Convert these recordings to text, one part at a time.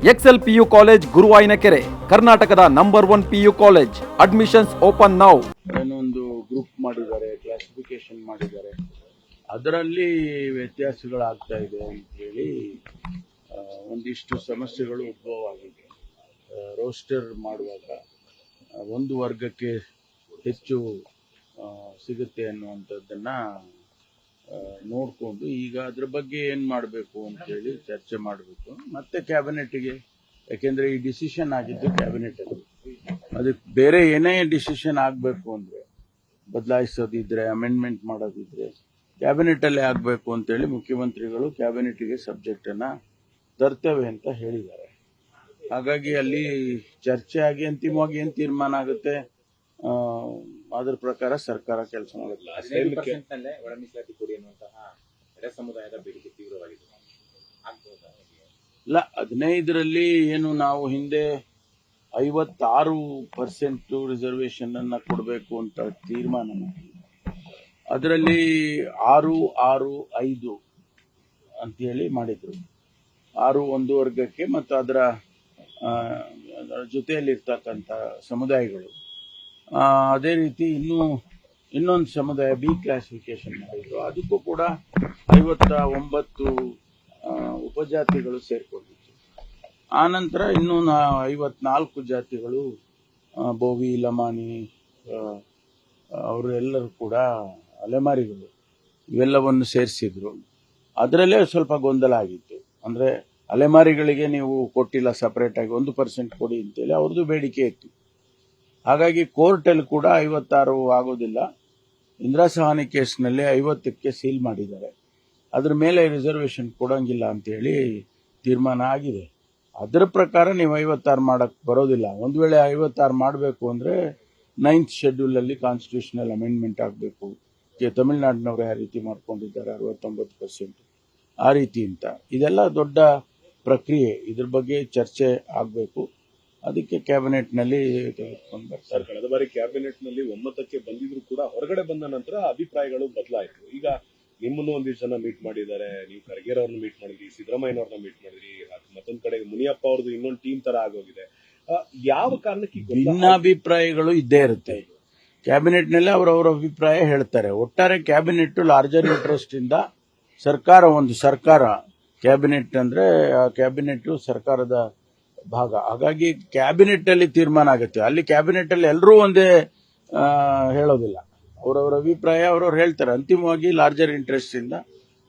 Excel PU college ಗುರುವಾಯಿನಕೆರೆ, ಕರ್ನಾಟಕದ number 1 PU college. Admissions open now. ಏನೊಂದು group ಮಾಡಿದ್ದಾರೆ, classification ಮಾಡಿದ್ದಾರೆ, ಅದರಲ್ಲಿ ವ್ಯತ್ಯಾಸಗಳಾಗ್ತಾ ಇದೆ ಅಂತೇಳಿ ಒಂದಿಷ್ಟು ಸಮಸ್ಯೆಗಳು ಉದ್ಭವ ಆಗಿದೆ. ರೋಸ್ಟರ್ ಮಾಡುವಾಗ ಒಂದು ವರ್ಗಕ್ಕೆ ಹೆಚ್ಚು ಸಿಗುತ್ತೆ ಅನ್ನುವಂಥದ್ದನ್ನ ನೋಡಿಕೊಂಡು ಈಗ ಅದ್ರ ಬಗ್ಗೆ ಏನು ಮಾಡಬೇಕು ಅಂತೇಳಿ ಚರ್ಚೆ ಮಾಡಬೇಕು. ಮತ್ತೆ ಕ್ಯಾಬಿನೆಟ್ಗೆ, ಯಾಕೆಂದರೆ ಈ ಡಿಸಿಷನ್ ಆಗಿದ್ದು ಕ್ಯಾಬಿನೆಟಲ್ಲಿ, ಅದಕ್ಕೆ ಬೇರೆ ಏನೇ ಡಿಸಿಷನ್ ಆಗಬೇಕು ಅಂದರೆ, ಬದಲಾಯಿಸೋದಿದ್ರೆ, ಅಮೆಂಡ್ಮೆಂಟ್ ಮಾಡೋದಿದ್ರೆ ಕ್ಯಾಬಿನೆಟಲ್ಲೇ ಆಗಬೇಕು ಅಂತೇಳಿ ಮುಖ್ಯಮಂತ್ರಿಗಳು ಕ್ಯಾಬಿನೆಟ್ಗೆ ಸಬ್ಜೆಕ್ಟನ್ನು ತರ್ತೇವೆ ಅಂತ ಹೇಳಿದ್ದಾರೆ. ಹಾಗಾಗಿ ಅಲ್ಲಿ ಚರ್ಚೆ ಆಗಿ ಅಂತಿಮವಾಗಿ ಏನು ತೀರ್ಮಾನ ಆಗುತ್ತೆ ಅದ್ರ ಪ್ರಕಾರ ಸರ್ಕಾರ ಕೆಲಸ ಮಾಡುತ್ತೆ. ಇಲ್ಲ, 15ರಲ್ಲಿ ಏನು ನಾವು ಹಿಂದೆ 56% ರಿಸರ್ವೇಶನ್ ಅನ್ನ ಕೊಡಬೇಕು ಅಂತ ತೀರ್ಮಾನ ಮಾಡಿ, ಅದರಲ್ಲಿ 6-6-5 ಅಂತೇಳಿ ಮಾಡಿದ್ರು. 6 ಒಂದು ವರ್ಗಕ್ಕೆ ಮತ್ತು ಅದರ ಜೊತೆಯಲ್ಲಿರ್ತಕ್ಕಂಥ ಸಮುದಾಯಗಳು. ಅದೇ ರೀತಿ ಇನ್ನೊಂದು ಸಮುದಾಯ ಬಿ ಕ್ಲಾಸಿಫಿಕೇಶನ್ ಮಾಡಿದ್ರು, ಅದಕ್ಕೂ ಕೂಡ 59 ಉಪಜಾತಿಗಳು ಸೇರ್ಕೊಂಡಿತ್ತು. ಆನಂತರ ಇನ್ನೂ 54 ಜಾತಿಗಳು, ಬೋವಿ, ಲಮಾನಿ, ಅವರೆಲ್ಲರೂ ಕೂಡ ಅಲೆಮಾರಿಗಳು, ಇವೆಲ್ಲವನ್ನು ಸೇರಿಸಿದ್ರು. ಅದರಲ್ಲೇ ಸ್ವಲ್ಪ ಗೊಂದಲ ಆಗಿತ್ತು. ಅಂದರೆ ಅಲೆಮಾರಿಗಳಿಗೆ ನೀವು ಕೊಟ್ಟಿಲ್ಲ, ಸಪರೇಟಾಗಿ 1% ಕೊಡಿ ಅಂತೇಳಿ ಅವ್ರದ್ದು ಬೇಡಿಕೆ ಇತ್ತು. ಹಾಗಾಗಿ ಕೋರ್ಟಲ್ಲಿ ಕೂಡ 56 ಆಗೋದಿಲ್ಲ, ಇಂದಿರಾ ಸಹಾನಿ ಕೇಸ್ನಲ್ಲಿ 50ಕ್ಕೆ ಸೀಲ್ ಮಾಡಿದ್ದಾರೆ, ಅದ್ರ ಮೇಲೆ ರಿಸರ್ವೇಶನ್ ಕೊಡೋಂಗಿಲ್ಲ ಅಂತೇಳಿ ತೀರ್ಮಾನ ಆಗಿದೆ. ಅದರ ಪ್ರಕಾರ ನೀವು 56 ಮಾಡಕ್ಕೆ ಬರೋದಿಲ್ಲ. ಒಂದು ವೇಳೆ 56 ಮಾಡಬೇಕು ಅಂದರೆ 9th ಶೆಡ್ಯೂಲಲ್ಲಿ ಕಾನ್ಸ್ಟಿಟ್ಯೂಷನಲ್ ಅಮೆಂಡ್ಮೆಂಟ್ ಆಗಬೇಕು. ತಮಿಳುನಾಡಿನವರು ಯಾವ ರೀತಿ ಮಾಡ್ಕೊಂಡಿದ್ದಾರೆ 69%, ಆ ರೀತಿ ಅಂತ. ಇದೆಲ್ಲ ದೊಡ್ಡ ಪ್ರಕ್ರಿಯೆ, ಇದ್ರ ಬಗ್ಗೆ ಚರ್ಚೆ ಆಗಬೇಕು. ಅದಕ್ಕೆ ಕ್ಯಾಬಿನೆಟ್ನಲ್ಲಿ ತೆಗೆದುಕೊಂಡು ಬರ್ತಾರೆ. ಕಳೆದ ಬಾರಿ ಕ್ಯಾಬಿನೆಟ್ನಲ್ಲಿ ಒಮ್ಮತಕ್ಕೆ ಬಂದಿದ್ರು ಕೂಡ ಹೊರಗಡೆ ಬಂದ ನಂತರ ಅಭಿಪ್ರಾಯಗಳು ಬದಲಾಯಿತು. ಈಗ ನಿಮ್ಮನ್ನು ಒಂದಿಷ್ಟು ಜನ ಮೀಟ್ ಮಾಡಿದ್ದಾರೆ, ನೀವು ಖರ್ಗೆ ಅವ್ರನ್ನ ಮೀಟ್ ಮಾಡಿದ್ರಿ, ಸಿದ್ದರಾಮಯ್ಯನವ್ರನ್ನ ಮೀಟ್ ಮಾಡಿದ್ರಿ, ಮತ್ತೊಂದ್ ಕಡೆ ಮುನಿಯಪ್ಪ ಅವ್ರದ್ದು ಇನ್ನೊಂದು ಟೀಮ್ ತರ ಆಗೋಗಿದೆ. ಯಾವ ಕಾರಣಕ್ಕೆ ಭಿನ್ನಾಭಿಪ್ರಾಯಗಳು ಇದ್ದೇ ಇರುತ್ತೆ. ಕ್ಯಾಬಿನೆಟ್ನಲ್ಲಿ ಅವರವರ ಅಭಿಪ್ರಾಯ ಹೇಳ್ತಾರೆ. ಒಟ್ಟಾರೆ ಕ್ಯಾಬಿನೆಟ್ ಲಾರ್ಜರ್ ಇಂಟ್ರೆಸ್ಟ್ ಇಂದ ಸರ್ಕಾರ ಕ್ಯಾಬಿನೆಟ್ ಅಂದ್ರೆ ಕ್ಯಾಬಿನೆಟ್ ಸರ್ಕಾರದ ಭಾಗ. ಹಾಗಾಗಿ ಕ್ಯಾಬಿನೆಟ್ ಅಲ್ಲಿ ತೀರ್ಮಾನ ಆಗುತ್ತೆ. ಅಲ್ಲಿ ಕ್ಯಾಬಿನೆಟ್ ಅಲ್ಲಿ ಎಲ್ಲರೂ ಒಂದೇ ಹೇಳೋದಿಲ್ಲ, ಅವರವರ ಅಭಿಪ್ರಾಯ ಅವರವ್ರು ಹೇಳ್ತಾರೆ. ಅಂತಿಮವಾಗಿ ಲಾರ್ಜರ್ ಇಂಟ್ರೆಸ್ಟ್ ಇಂದ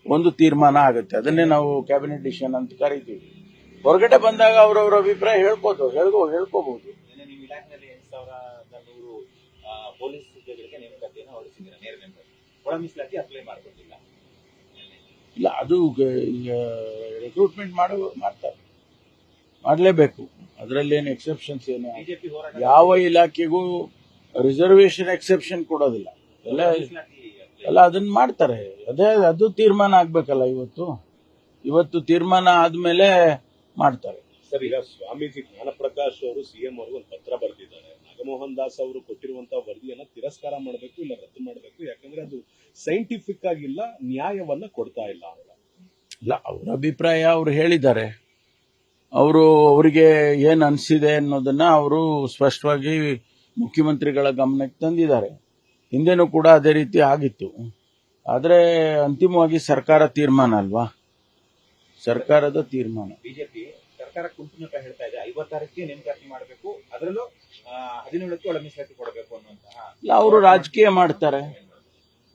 ಒಂದು ತೀರ್ಮಾನ ಆಗುತ್ತೆ. ಅದನ್ನೇ ನಾವು ಕ್ಯಾಬಿನೆಟ್ ಡಿಸಿಷನ್ ಅಂತ ಕರಿತೀವಿ. ಹೊರಗಡೆ ಬಂದಾಗ ಅವರವರ ಅಭಿಪ್ರಾಯ ಹೇಳ್ಕೋಬಹುದು. ಪೊಲೀಸ್ ಹುದ್ದೆಗಳಿಗೆ ನೇಮಕಾತಿಯನ್ನು ಹೊರಡಿಸಿದ್ದೀರಾ, ನೇರ ನೇಮಕಾತಿ, ಒಳ ಮೀಸಲಾತಿ ಅಪ್ಲೈ ಮಾಡ್ಕೊಟ್ಟಿಲ್ಲ. ಇಲ್ಲ, ಅದು ರಿಕ್ರೂಟ್ಮೆಂಟ್ ಮಾಡ್ತಾರೆ, ಮಾಡಲೇಬೇಕು. ಅದರಲ್ಲೇನು ಎಕ್ಸೆಪ್ಷನ್ಸ್ ಏನು, ಯಾವ ಇಲಾಖೆಗೂ ರಿಸರ್ವೇಶನ್ ಎಕ್ಸೆಪ್ಷನ್ ಕೊಡೋದಿಲ್ಲ. ಎಲ್ಲ ಅದನ್ನ ಮಾಡ್ತಾರೆ. ಅದು ತೀರ್ಮಾನ ಆಗ್ಬೇಕಲ್ಲ. ಇವತ್ತು ತೀರ್ಮಾನ ಆದ್ಮೇಲೆ ಮಾಡ್ತಾರೆ. ಸರ್, ಈಗ ಸ್ವಾಮೀಜಿ ಜ್ಞಾನಪ್ರಕಾಶ್ ಅವರು ಸಿಎಂ ಅವರು ಒಂದು ಪತ್ರ ಬರೆದಿದ್ದಾರೆ. ನಾಗಮೋಹನ್ ದಾಸ್ ಅವರು ಕೊಟ್ಟಿರುವಂತಹ ವರದಿಯನ್ನ ತಿರಸ್ಕಾರ ಮಾಡಬೇಕು, ಇಲ್ಲ ರದ್ದು ಮಾಡಬೇಕು, ಯಾಕಂದ್ರೆ ಅದು ಸೈಂಟಿಫಿಕ್ ಆಗಿಲ್ಲ, ನ್ಯಾಯವನ್ನ ಕೊಡ್ತಾ ಇಲ್ಲ ಅಂತ. ಇಲ್ಲ, ಅವರ ಅಭಿಪ್ರಾಯ ಅವರು ಹೇಳಿದ್ದಾರೆ. ಅವರಿಗೆ ಏನ್ ಅನಿಸಿದೆ ಅನ್ನೋದನ್ನ ಅವರು ಸ್ಪಷ್ಟವಾಗಿ ಮುಖ್ಯಮಂತ್ರಿಗಳ ಗಮನಕ್ಕೆ ತಂದಿದ್ದಾರೆ. ಹಿಂದೆನೂ ಕೂಡ ಅದೇ ರೀತಿ ಆಗಿತ್ತು. ಆದ್ರೆ ಅಂತಿಮವಾಗಿ ಸರ್ಕಾರ ತೀರ್ಮಾನ ಅಲ್ವಾ, ಸರ್ಕಾರದ ತೀರ್ಮಾನ. ಬಿಜೆಪಿ ಸರ್ಕಾರ ಕುಂಟುನಕ ಹೇಳ್ತಾ ಇದೆ, 56ಕ್ಕೆ ನೇಮಕಾತಿ ಮಾಡಬೇಕು, ಅದರಲ್ಲೂ 17ಕ್ಕೆ ಒಳ ಮೀಸಲಾತಿ ಕೊಡಬೇಕು ಅನ್ನುವಂತಹ. ಇಲ್ಲ, ಅವರು ರಾಜಕೀಯ ಮಾಡ್ತಾರೆ.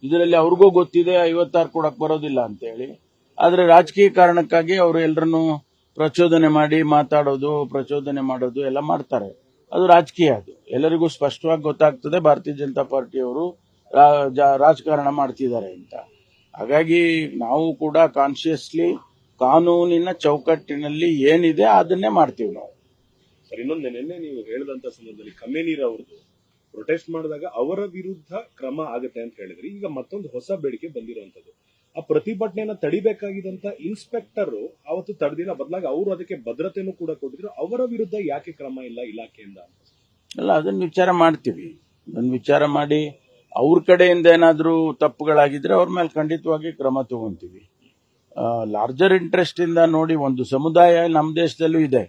ಇದರಲ್ಲಿ ಅವ್ರಿಗೂ ಗೊತ್ತಿದೆ 56 ಕೊಡಕ್ ಬರೋದಿಲ್ಲ ಅಂತ ಹೇಳಿ. ಆದ್ರೆ ರಾಜಕೀಯ ಕಾರಣಕ್ಕಾಗಿ ಅವರು ಎಲ್ಲರನ್ನು ಪ್ರಚೋದನೆ ಮಾಡಿ ಪ್ರಚೋದನೆ ಮಾಡೋದು ಎಲ್ಲ ಮಾಡ್ತಾರೆ. ಅದು ರಾಜಕೀಯ. ಅದು ಎಲ್ಲರಿಗೂ ಸ್ಪಷ್ಟವಾಗಿ ಗೊತ್ತಾಗ್ತದೆ ಭಾರತೀಯ ಜನತಾ ಪಾರ್ಟಿಯವರು ರಾಜಕಾರಣ ಮಾಡ್ತಿದ್ದಾರೆ ಅಂತ. ಹಾಗಾಗಿ ನಾವು ಕೂಡ ಕಾನ್ಶಿಯಸ್ಲಿ ಕಾನೂನಿನ ಚೌಕಟ್ಟಿನಲ್ಲಿ ಏನಿದೆ ಅದನ್ನೇ ಮಾಡ್ತೀವಿ ನಾವು. ಸರ್, ಇನ್ನೊಂದು ನಿನ್ನೆ ನೀವು ಹೇಳಿದಂತ ಸಂದರ್ಭದಲ್ಲಿ ಕಮ್ಮೇನೀರ್ ಅವ್ರದ್ದು ಪ್ರೊಟೆಸ್ಟ್ ಮಾಡಿದಾಗ ಅವರ ವಿರುದ್ಧ ಕ್ರಮ ಆಗುತ್ತೆ ಅಂತ ಹೇಳಿದ್ರಿ. ಈಗ ಮತ್ತೊಂದು ಹೊಸ ಬೇಡಿಕೆ ಬಂದಿರುವಂತದ್ದು, ಆ ಪ್ರತಿಭಟನೆಯನ್ನ ತಡಿಬೇಕಾಗಿದ್ದಂತ ಇನ್ಸ್ಪೆಕ್ಟರ್ ಅವತ್ತು ತಡೆದಿಲ್ಲ, ಬದಲಾಗಿ ಅವರು ಅದಕ್ಕೆ ಭದ್ರತೆಯನ್ನು ಕೂಡ ಕೊಟ್ಟಿದ್ರು. ಅವರ ವಿರುದ್ಧ ಯಾಕೆ ಕ್ರಮ ಇಲ್ಲ ಇಲಾಖೆಯಿಂದ? ಅಲ್ಲ, ಅದನ್ನ ವಿಚಾರ ಮಾಡ್ತೀವಿ. ಅದನ್ನ ವಿಚಾರ ಮಾಡಿ ಅವ್ರ ಕಡೆಯಿಂದ ಏನಾದ್ರೂ ತಪ್ಪುಗಳಾಗಿದ್ರೆ ಅವ್ರ ಮೇಲೆ ಖಂಡಿತವಾಗಿ ಕ್ರಮ ತಗೊಂತೀವಿ. ಲಾರ್ಜರ್ ಇಂಟ್ರೆಸ್ಟ್ ಇಂದ ನೋಡಿ, ಒಂದು ಸಮುದಾಯ ನಮ್ಮ ದೇಶದಲ್ಲೂ ಇದೆ,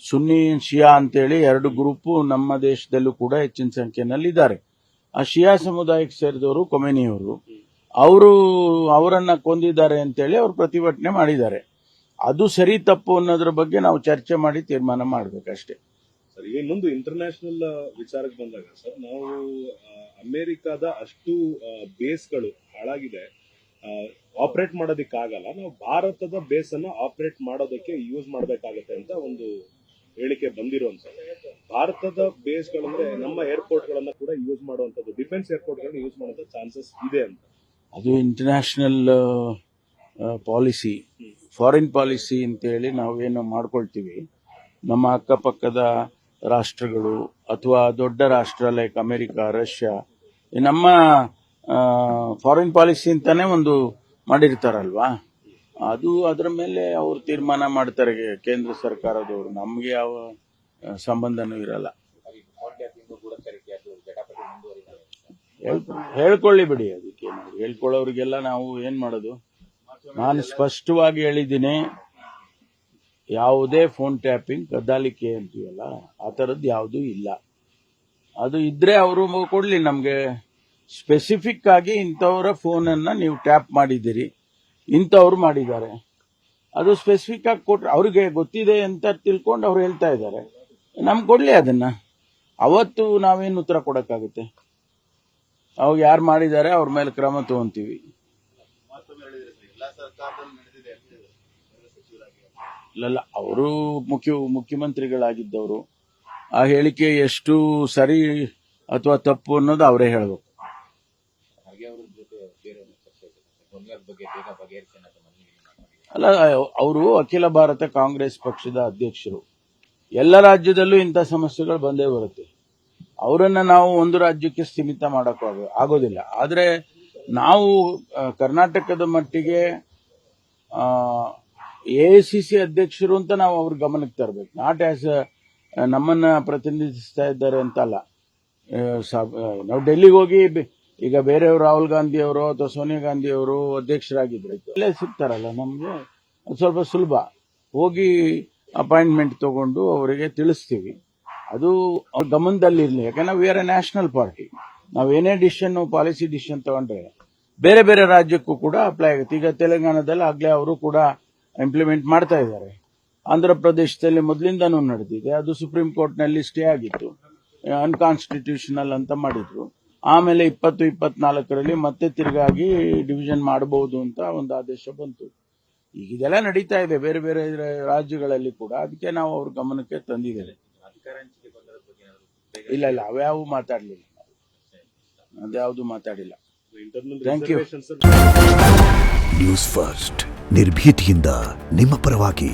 ಸುನ್ನಿ ಶಿಯಾ ಅಂತೇಳಿ ಎರಡು ಗ್ರೂಪು ನಮ್ಮ ದೇಶದಲ್ಲೂ ಕೂಡ ಹೆಚ್ಚಿನ ಸಂಖ್ಯೆಯಲ್ಲಿ ಇದ್ದಾರೆ. ಆ ಶಿಯಾ ಸಮುದಾಯಕ್ಕೆ ಸೇರಿದವರು ಕೊಮೆನಿಯವರು, ಅವರನ್ನ ಕೊಂದಿದ್ದಾರೆ ಅಂತೇಳಿ ಅವರು ಪ್ರತಿಭಟನೆ ಮಾಡಿದ್ದಾರೆ. ಅದು ಸರಿ ತಪ್ಪು ಅನ್ನೋದ್ರ ಬಗ್ಗೆ ನಾವು ಚರ್ಚೆ ಮಾಡಿ ತೀರ್ಮಾನ ಮಾಡಬೇಕಷ್ಟೇ. ಸರ್, ಈಗ ಇನ್ನೊಂದು ಇಂಟರ್ನ್ಯಾಷನಲ್ ವಿಚಾರಕ್ಕೆ ಬಂದಾಗ ಸರ್, ನಾವು ಅಮೆರಿಕಾದ ಅಷ್ಟು ಬೇಸ್ಗಳು ಹಾಳಾಗಿದೆ, ಆಪರೇಟ್ ಮಾಡೋದಕ್ಕಾಗಲ್ಲ, ನಾವು ಭಾರತದ ಬೇಸ್ ಅನ್ನ ಆಪರೇಟ್ ಮಾಡೋದಕ್ಕೆ ಯೂಸ್ ಮಾಡಬೇಕಾಗತ್ತೆ ಅಂತ ಒಂದು ಹೇಳಿಕೆ ಬಂದಿರುವಂತದ್ದು. ಭಾರತದ ಬೇಸ್ಗಳಂದ್ರೆ ನಮ್ಮ ಏರ್ಪೋರ್ಟ್ ಗಳನ್ನ ಕೂಡ ಯೂಸ್ ಮಾಡುವಂತದ್ದು, ಡಿಫೆನ್ಸ್ ಏರ್ಪೋರ್ಟ್ ಗಳನ್ನ ಯೂಸ್ ಮಾಡುವಂತ ಚಾನ್ಸಸ್ ಇದೆ ಅಂತ. ಅದು ಇಂಟರ್ನ್ಯಾಷನಲ್ ಪಾಲಿಸಿ, ಫಾರಿನ್ ಪಾಲಿಸಿ ಅಂತೇಳಿ ನಾವೇನು ಮಾಡ್ಕೊಳ್ತೀವಿ, ನಮ್ಮ ಅಕ್ಕಪಕ್ಕದ ರಾಷ್ಟ್ರಗಳು ಅಥವಾ ದೊಡ್ಡ ರಾಷ್ಟ್ರ ಲೈಕ್ ಅಮೆರಿಕ, ರಷ್ಯಾ, ನಮ್ಮ ಫಾರಿನ್ ಪಾಲಿಸಿ ಅಂತಾನೆ ಒಂದು ಮಾಡಿರ್ತಾರಲ್ವಾ, ಅದು ಅದರ ಮೇಲೆ ಅವರು ತೀರ್ಮಾನ ಮಾಡ್ತಾರೆ ಕೇಂದ್ರ ಸರ್ಕಾರದವರು. ನಮ್ಗೆ ಯಾವ ಸಂಬಂಧನೂ ಇರಲ್ಲ. ಹೇಳ್ಕೊಳ್ಳಿ ಬಿಡಿ, ಅದಕ್ಕೆ ಹೇಳ್ಕೊಳ್ಳೋರಿಗೆಲ್ಲ ನಾವು ಏನ್ ಮಾಡೋದು. ನಾನು ಸ್ಪಷ್ಟವಾಗಿ ಹೇಳಿದ್ದೀನಿ, ಯಾವುದೇ ಫೋನ್ ಟ್ಯಾಪಿಂಗ್ ಕದ್ದಾಲಿಕೆ ಅಂತೀವಲ್ಲ ಆ ಥರದ್ದು ಯಾವುದೂ ಇಲ್ಲ. ಅದು ಇದ್ರೆ ಅವರು ಕೊಡ್ಲಿ ನಮ್ಗೆ, ಸ್ಪೆಸಿಫಿಕ್ ಆಗಿ ಇಂಥವರ ಫೋನನ್ನ ನೀವು ಟ್ಯಾಪ್ ಮಾಡಿದ್ದೀರಿ, ಇಂಥವ್ರು ಮಾಡಿದ್ದಾರೆ, ಅದು ಸ್ಪೆಸಿಫಿಕ್ ಆಗಿ ಕೊಟ್ರೆ ಅವ್ರಿಗೆ ಗೊತ್ತಿದೆ ಅಂತ ತಿಳ್ಕೊಂಡು ಅವ್ರು ಹೇಳ್ತಾ ಇದ್ದಾರೆ, ನಮ್ಗೆ ಕೊಡ್ಲಿ ಅದನ್ನ. ಅವತ್ತು ನಾವೇನು ಉತ್ತರ ಕೊಡಕ್ಕಾಗುತ್ತೆ? ಅವಾಗ ಯಾರು ಮಾಡಿದ್ದಾರೆ ಅವ್ರ ಮೇಲೆ ಕ್ರಮ ತಗೊಂತೀವಿ. ಇಲ್ಲ, ಅವರು ಮುಖ್ಯಮಂತ್ರಿಗಳಾಗಿದ್ದವರು, ಆ ಹೇಳಿಕೆ ಎಷ್ಟು ಸರಿ ಅಥವಾ ತಪ್ಪು ಅನ್ನೋದು ಅವರೇ ಹೇಳಬೇಕು. ಅಲ್ಲ, ಅವರು ಅಖಿಲ ಭಾರತ ಕಾಂಗ್ರೆಸ್ ಪಕ್ಷದ ಅಧ್ಯಕ್ಷರು. ಎಲ್ಲ ರಾಜ್ಯದಲ್ಲೂ ಇಂಥ ಸಮಸ್ಯೆಗಳು ಬಂದೇ ಬರುತ್ತೆ. ಅವರನ್ನ ನಾವು ಒಂದು ರಾಜ್ಯಕ್ಕೆ ಸೀಮಿತ ಮಾಡಕ್ ಆಗೋದಿಲ್ಲ. ಆದ್ರೆ ನಾವು ಕರ್ನಾಟಕದ ಮಟ್ಟಿಗೆ AICC ಅಧ್ಯಕ್ಷರು ಅಂತ ನಾವು ಅವ್ರ ಗಮನಕ್ಕೆ ತರಬೇಕು. ನಾಟ್ ಆಸ್ ನಮ್ಮನ್ನ ಪ್ರತಿನಿಧಿಸ್ತಾ ಇದ್ದಾರೆ ಅಂತ ಅಲ್ಲ. ನಾವು ಡೆಲ್ಲಿಗೆ ಹೋಗಿ ಈಗ ಬೇರೆಯವರು ರಾಹುಲ್ ಗಾಂಧಿ ಅವರು ಅಥವಾ ಸೋನಿಯಾ ಗಾಂಧಿ ಅವರು ಅಧ್ಯಕ್ಷರಾಗಿದ್ರೆ ಇಲ್ಲೇ ಸಿಗ್ತಾರಲ್ಲ, ನಮ್ಗೆ ಸ್ವಲ್ಪ ಸುಲಭ. ಹೋಗಿ ಅಪಾಯಿಂಟ್ಮೆಂಟ್ ತಗೊಂಡು ಅವರಿಗೆ ತಿಳಿಸ್ತೀವಿ. ಅದು ಅವ್ರ ಗಮನದಲ್ಲಿರಲಿ. ಯಾಕಂದ್ರೆ we are A national party. ನಾವು ಏನೇ ಡಿಸಿಷನ್, ಪಾಲಿಸಿ ಡಿಸಿಷನ್ ತಗೊಂಡ್ರೆ ಬೇರೆ ಬೇರೆ ರಾಜ್ಯಕ್ಕೂ ಕೂಡ ಅಪ್ಲೈ ಆಗುತ್ತೆ. ಈಗ ತೆಲಂಗಾಣದಲ್ಲಿ ಆಗ್ಲೇ ಅವರು ಕೂಡ ಇಂಪ್ಲಿಮೆಂಟ್ ಮಾಡ್ತಾ ಇದ್ದಾರೆ. ಆಂಧ್ರ ಪ್ರದೇಶದಲ್ಲಿ ಮೊದಲಿಂದನೂ ನಡೆದಿದೆ. ಅದು ಸುಪ್ರೀಂ ಕೋರ್ಟ್ ನಲ್ಲಿ ಸ್ಟೇ ಆಗಿತ್ತು, ಅನ್ಕಾನ್ಸ್ಟಿಟ್ಯೂಷನಲ್ ಅಂತ ಮಾಡಿದ್ರು. ಆಮೇಲೆ 2024ರಲ್ಲಿ ಮತ್ತೆ ತಿರುಗಾಗಿ ಡಿವಿಷನ್ ಮಾಡಬಹುದು ಅಂತ ಒಂದು ಆದೇಶ ಬಂತು. ಈಗ ಇದೆಲ್ಲ ನಡೀತಾ ಇದೆ ಬೇರೆ ಬೇರೆ ರಾಜ್ಯಗಳಲ್ಲಿ ಕೂಡ. ಅದಕ್ಕೆ ನಾವು ಅವ್ರ ಗಮನಕ್ಕೆ ತಂದಿದ್ದೇವೆ. ಇಲ್ಲ, ಅವ್ಯಾವು ಮಾತಾಡಲಿಲ್ಲ, ಅದ್ಯಾವುದು ಮಾತಾಡಿಲ್ಲ. Thank you. ನ್ಯೂಸ್ ಫಸ್ಟ್, ನಿರ್ಭೀತಿಯಿಂದ ನಿಮ್ಮ ಪರವಾಗಿ.